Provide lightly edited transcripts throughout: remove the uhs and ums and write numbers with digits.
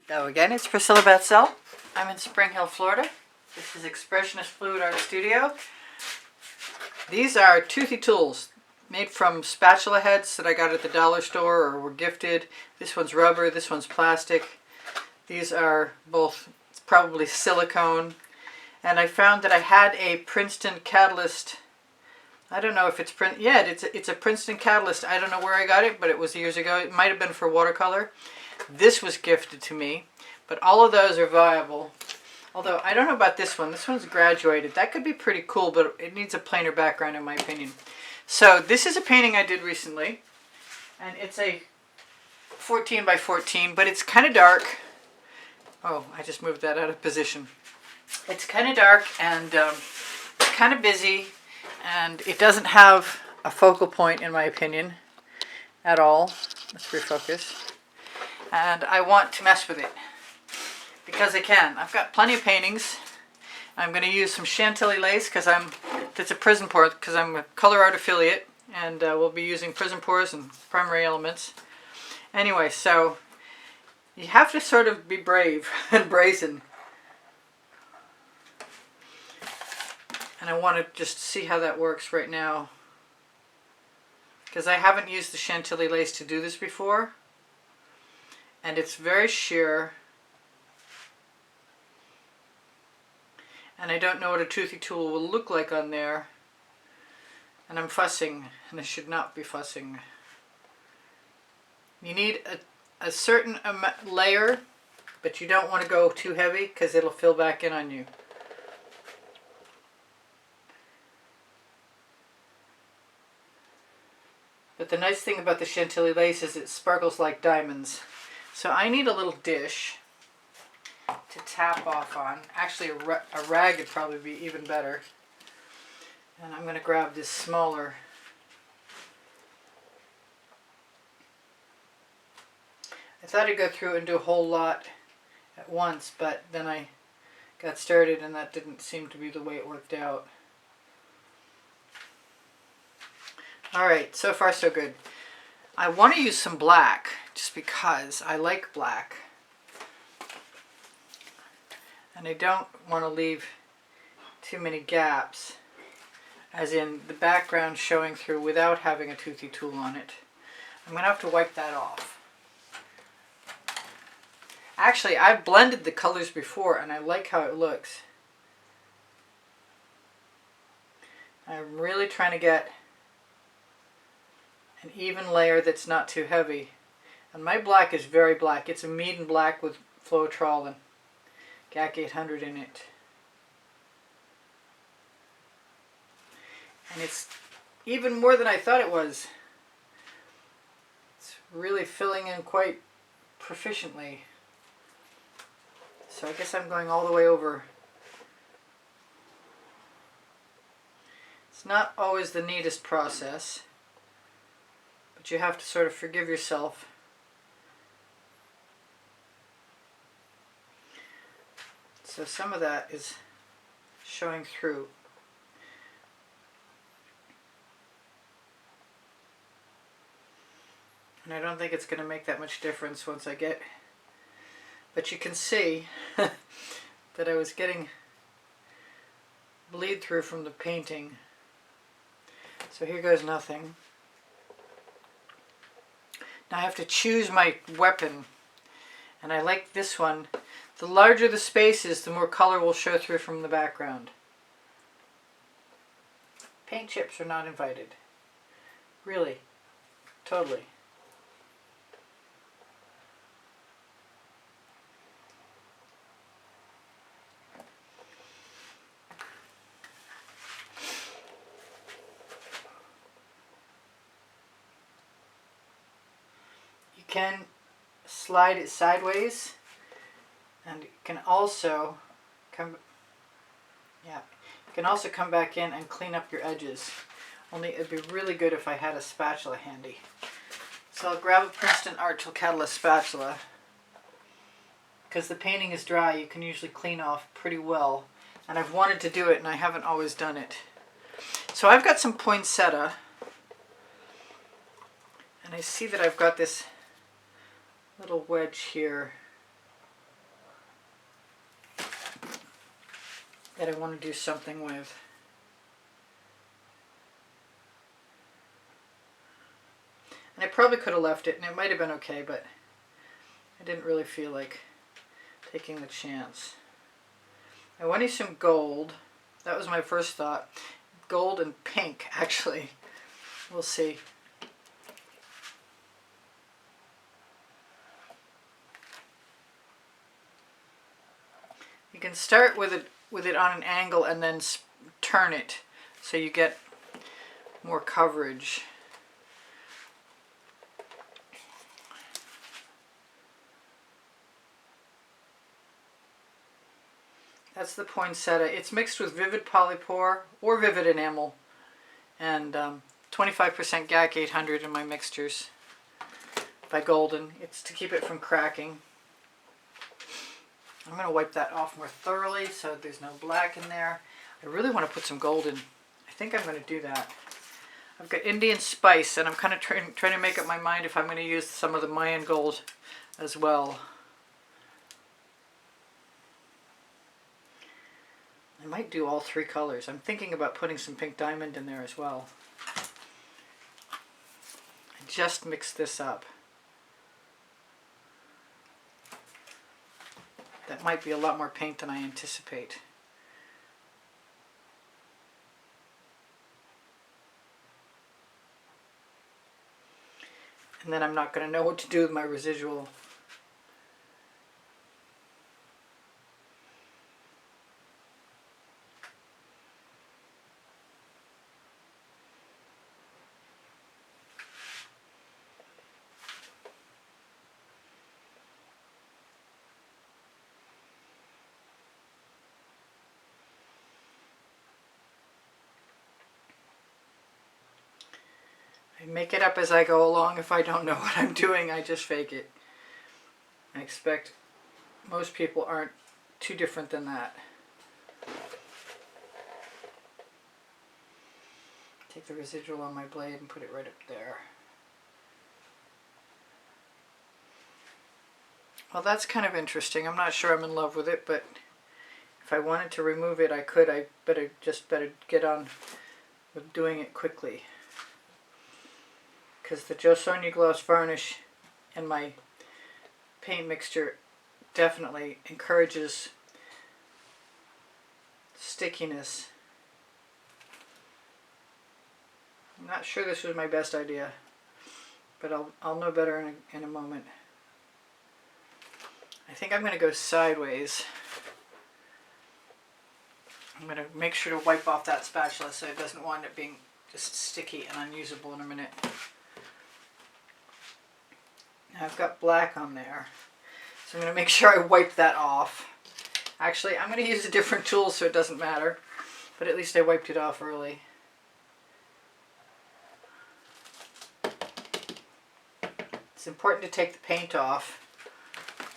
Hello again, it's Priscilla Batzell. I'm in Spring Hill, Florida. This is Expressionist Fluid Art Studio. These are Toothy tools made from spatula heads that I got at the dollar store or were gifted. This one's rubber, this one's plastic. These are both probably silicone. And I found that I had a Princeton Catalyst. I don't know if it's it's a Princeton Catalyst. I don't know where I got it, but it was years ago. It might have been for watercolor. This was gifted to me, but all of those are viable. Although I don't know about this one. This one's graduated. That could be pretty cool, but it needs a plainer background in my opinion. So this is a painting I did recently, and it's a 14 by 14, but it's kind of dark. Oh, I just moved that out of position. It's kind of dark and kind of busy, and it doesn't have a focal point in my opinion at all. Let's refocus. And I want to mess with it because I can. I've got plenty of paintings. I'm going to use some Chantilly lace because it's a Prizm pour because I'm a Colour Arte affiliate, and we'll be using Prizm pours and Primary Elements. Anyway, so you have to sort of be brave and brazen. And I want to just see how that works right now because I haven't used the Chantilly lace to do this before. And it's very sheer. And I don't know what a toothy tool will look like on there. And I'm fussing, and I should not be fussing. You need a certain layer, but you don't want to go too heavy because it'll fill back in on you. But the nice thing about the Chantilly lace is it sparkles like diamonds. So I need a little dish to tap off on. Actually, a rag would probably be even better. And I'm going to grab this smaller. I thought I'd go through and do a whole lot at once, but then I got started and that didn't seem to be the way it worked out. Alright, so far so good. I want to use some black just because I like black. And I don't want to leave too many gaps, as in the background showing through without having a toothy tool on it. I'm going to have to wipe that off. Actually, I've blended the colors before and I like how it looks. I'm really trying to get an even layer that's not too heavy. And my black is very black. It's a Meeden black with Floetrol and GAC 800 in it. And it's even more than I thought it was. It's really filling in quite proficiently. So I guess I'm going all the way over. It's not always the neatest process, but you have to sort of forgive yourself. So some of that is showing through. And I don't think it's going to make that much difference once I get, but you can see that I was getting bleed through from the painting. So here goes nothing. Now I have to choose my weapon, and I like this one. The larger the space is, the more color will show through from the background. Paint chips are not invited. Really. Totally. You can slide it sideways. And you can also come back in and clean up your edges. Only it'd be really good if I had a spatula handy. So I'll grab a Princeton Art Catalyst spatula. Because the painting is dry, you can usually clean off pretty well. And I've wanted to do it and I haven't always done it. So I've got some poinsettia. And I see that I've got this little wedge here. that I want to do something with. And I probably could have left it and it might have been okay, but I didn't really feel like taking the chance. I want to use some gold. That was my first thought. Gold and pink, actually. We'll see. You can start with it on an angle and then turn it so you get more coverage. That's the poinsettia. It's mixed with vivid polypore or vivid enamel and 25% GAC 800 in my mixtures by Golden. It's to keep it from cracking. I'm going to wipe that off more thoroughly so there's no black in there. I really want to put some gold in. I think I'm going to do that. I've got Indian spice and I'm kind of trying to make up my mind if I'm going to use some of the Mayan gold as well. I might do all three colors. I'm thinking about putting some pink diamond in there as well. I just mixed this up. That might be a lot more paint than I anticipate. And then I'm not going to know what to do with my residual. I make it up as I go along. If I don't know what I'm doing, I just fake it. I expect most people aren't too different than that. Take the residual on my blade and put it right up there. Well, that's kind of interesting. I'm not sure I'm in love with it, but if I wanted to remove it, I could. I better get on with doing it quickly. Because the Jo Sonja Gloss Varnish in my paint mixture definitely encourages stickiness. I'm not sure this was my best idea, but I'll know better in a moment. I think I'm going to go sideways. I'm going to make sure to wipe off that spatula so it doesn't wind up being just sticky and unusable in a minute. I've got black on there, so I'm going to make sure I wipe that off. Actually, I'm going to use a different tool so it doesn't matter, but at least I wiped it off early. It's important to take the paint off.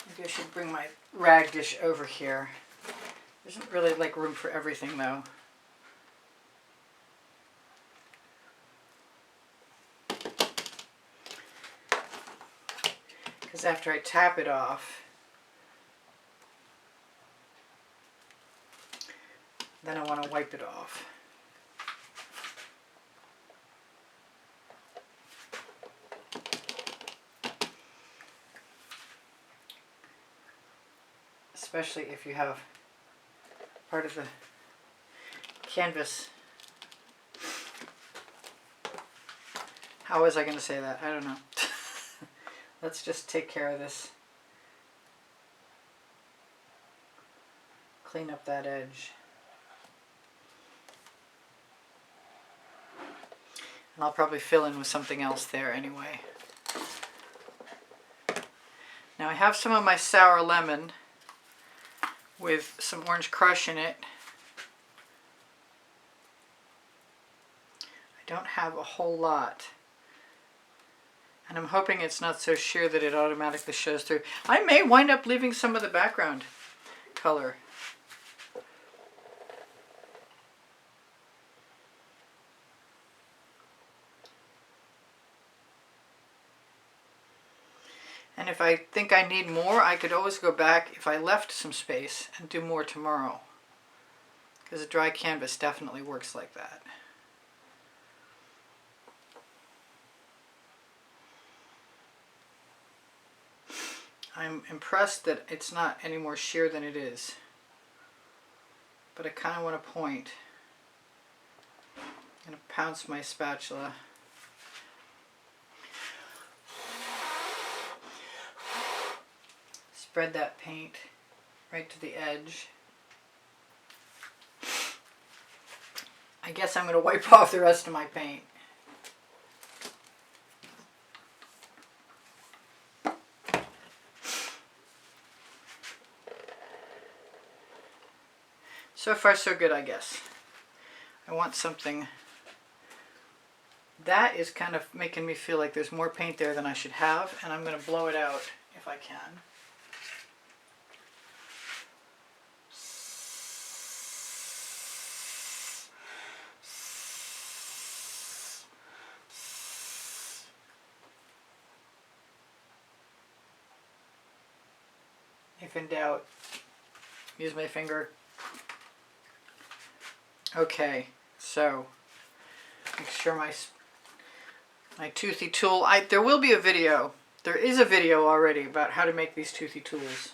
Maybe I should bring my rag dish over here. There isn't really like room for everything though. Because after I tap it off, then I want to wipe it off. Especially if you have part of the canvas. How was I going to say that? I don't know. Let's just take care of this. Clean up that edge. And I'll probably fill in with something else there anyway. Now I have some of my sour lemon with some orange crush in it. I don't have a whole lot. And I'm hoping it's not so sheer that it automatically shows through. I may wind up leaving some of the background color. And if I think I need more, I could always go back if I left some space and do more tomorrow. because a dry canvas definitely works like that. I'm impressed that it's not any more sheer than it is, but I kind of want to point. I'm going to pounce my spatula. Spread that paint right to the edge. I guess I'm going to wipe off the rest of my paint. So far so good, I guess. I want something that is kind of making me feel like there's more paint there than I should have, and I'm going to blow it out if I can. If in doubt, use my finger. Okay, so make sure my Toothy tool, there will be a video. There is a video already about how to make these Toothy tools.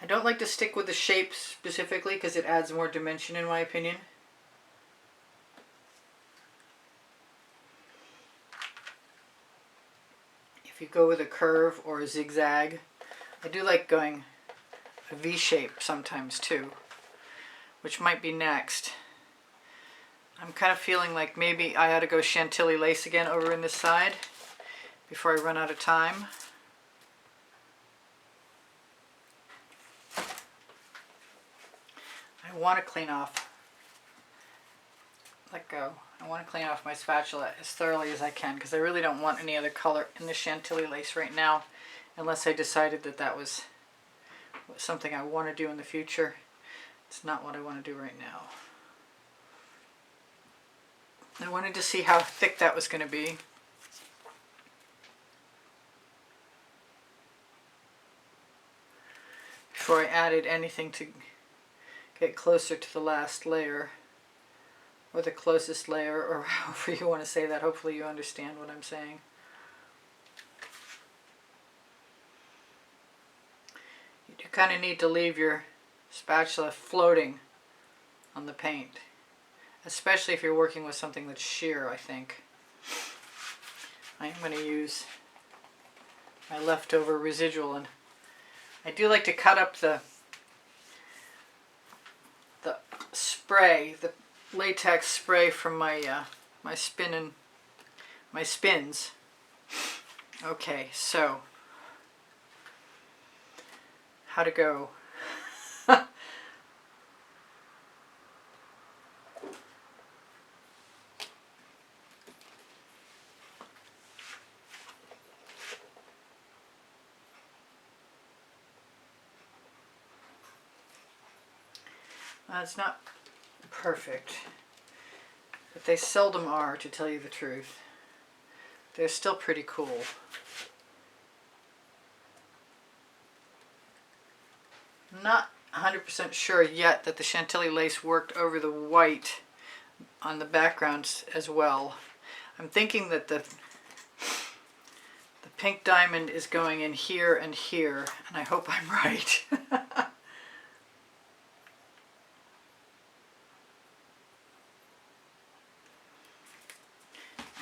I don't like to stick with the shape specifically because it adds more dimension in my opinion. If you go with a curve or a zigzag, I do like going a V shape sometimes too, which might be next. I'm kind of feeling like maybe I ought to go Chantilly lace again over in this side before I run out of time. I want to clean off, let go. I want to clean off my spatula as thoroughly as I can because I really don't want any other color in the Chantilly lace right now unless I decided that that was something I want to do in the future. It's not what I want to do right now. I wanted to see how thick that was going to be. Before I added anything to get closer to the last layer. Or the closest layer, or however you want to say that. Hopefully you understand what I'm saying. You do kind of need to leave your spatula floating on the paint. Especially if you're working with something that's sheer, I think. I'm going to use my leftover residual, and I do like to cut up the spray, the latex spray from my my spins. Okay, so how to go? It's not perfect, but they seldom are, to tell you the truth. They're still pretty cool. I'm not 100% sure yet that the Chantilly lace worked over the white on the backgrounds as well. I'm thinking that the pink diamond is going in here and here, and I hope I'm right.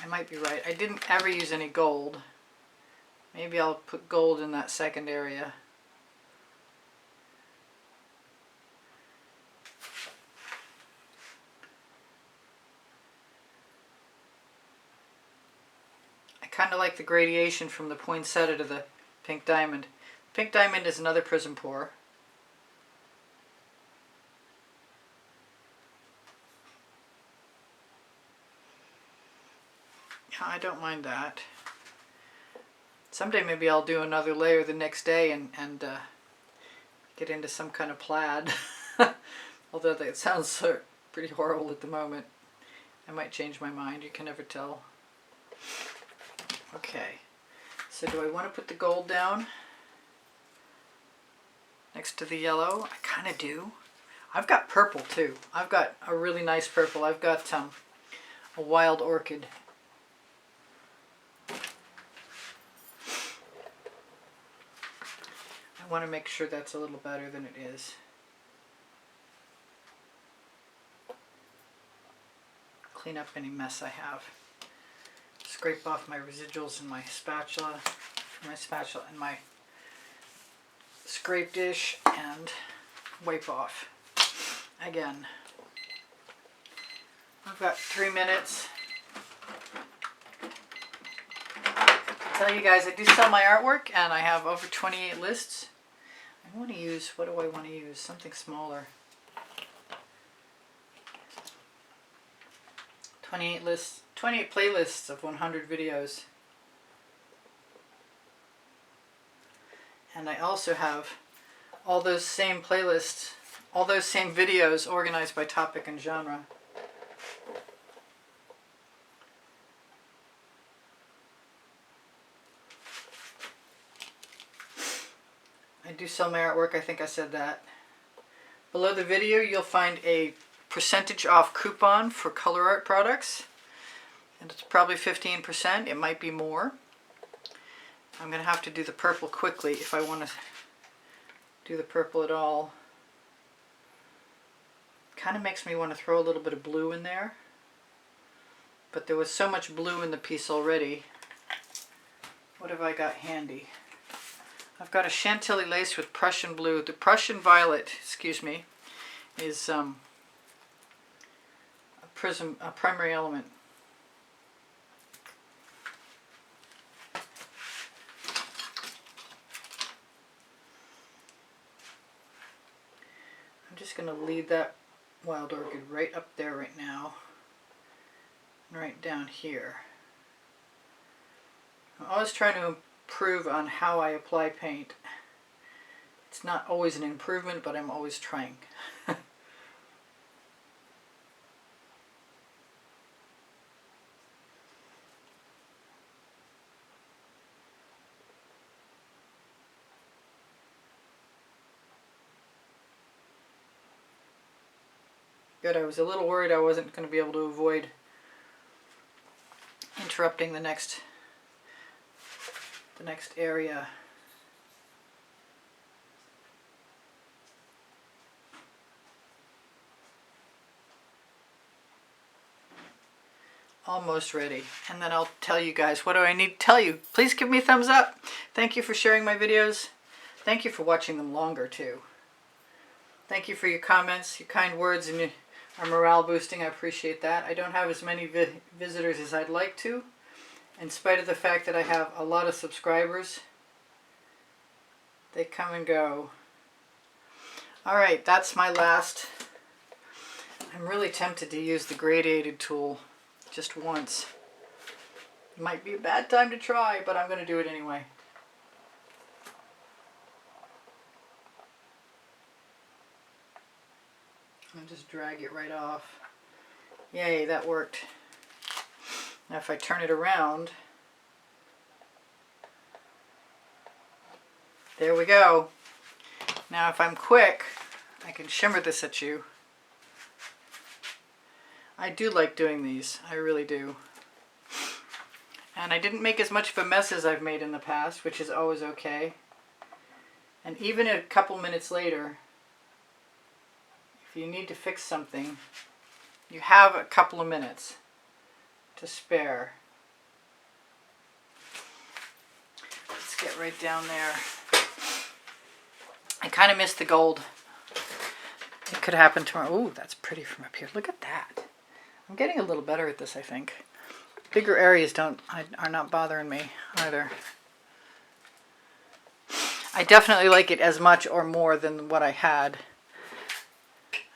I might be right. I didn't ever use any gold. Maybe I'll put gold in that second area. I kind of like the gradation from the poinsettia to the pink diamond. Pink diamond is another prism pour. I don't mind that. Someday maybe I'll do another layer the next day and get into some kind of plaid. Although that sounds pretty horrible at the moment. I might change my mind, you can never tell. Okay, So do I want to put the gold down next to the yellow? I kind of do. I've got purple too. I've got a really nice purple. I've got a wild orchid. I want to make sure that's a little better than it is. Clean up any mess I have. Scrape off my residuals in my spatula, and my scrape dish, and wipe off. Again, I've got 3 minutes. I tell you guys, I do sell my artwork, and I have over 28 lists. I want to use, what do I want to use? Something smaller. 28 lists, 28 playlists of 100 videos. And I also have all those same playlists, all those same videos organized by topic and genre. I do sell my artwork, I think I said that. Below the video you'll find a percentage off coupon for Colour Arte products, and it's probably 15%. It might be more. I'm going to have to do the purple quickly if I want to do the purple at all. Kind of makes me want to throw a little bit of blue in there, but there was so much blue in the piece already. What have I got handy? I've got a Chantilly lace with Prussian blue. The Prussian violet, excuse me, is Prizm, a primary element. I'm just going to leave that wild orchid right up there right now, and right down here. I'm always trying to improve on how I apply paint. It's not always an improvement, but I'm always trying. Good, I was a little worried I wasn't going to be able to avoid interrupting the next area. Almost ready. And then I'll tell you guys, what do I need to tell you? Please give me a thumbs up. Thank you for sharing my videos. Thank you for watching them longer too. Thank you for your comments, your kind words, and your morale boosting. I appreciate that. I don't have as many visitors as I'd like to, in spite of the fact that I have a lot of subscribers. They come and go. Alright, that's my last. I'm really tempted to use the gradiated tool just once. It might be a bad time to try, but I'm going to do it anyway. I'll just drag it right off. Yay, that worked. Now if I turn it around, there we go. Now if I'm quick, I can shimmer this at you. I do like doing these, I really do. And I didn't make as much of a mess as I've made in the past, which is always okay. And even a couple minutes later, if you need to fix something, you have a couple of minutes to spare. Let's get right down there. I kind of missed the gold. It could happen tomorrow. Ooh, that's pretty from up here. Look at that. I'm getting a little better at this, I think. Bigger areas are not bothering me either. I definitely like it as much or more than what I had.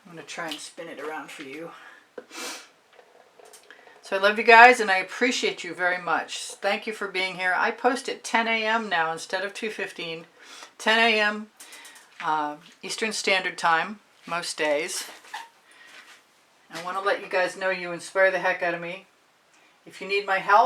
I'm going to try and spin it around for you. So I love you guys and I appreciate you very much. Thank you for being here. I post at 10 a.m. now instead of 2:15. 10 a.m. Eastern Standard Time most days. I want to let you guys know you inspire the heck out of me. If you need my help,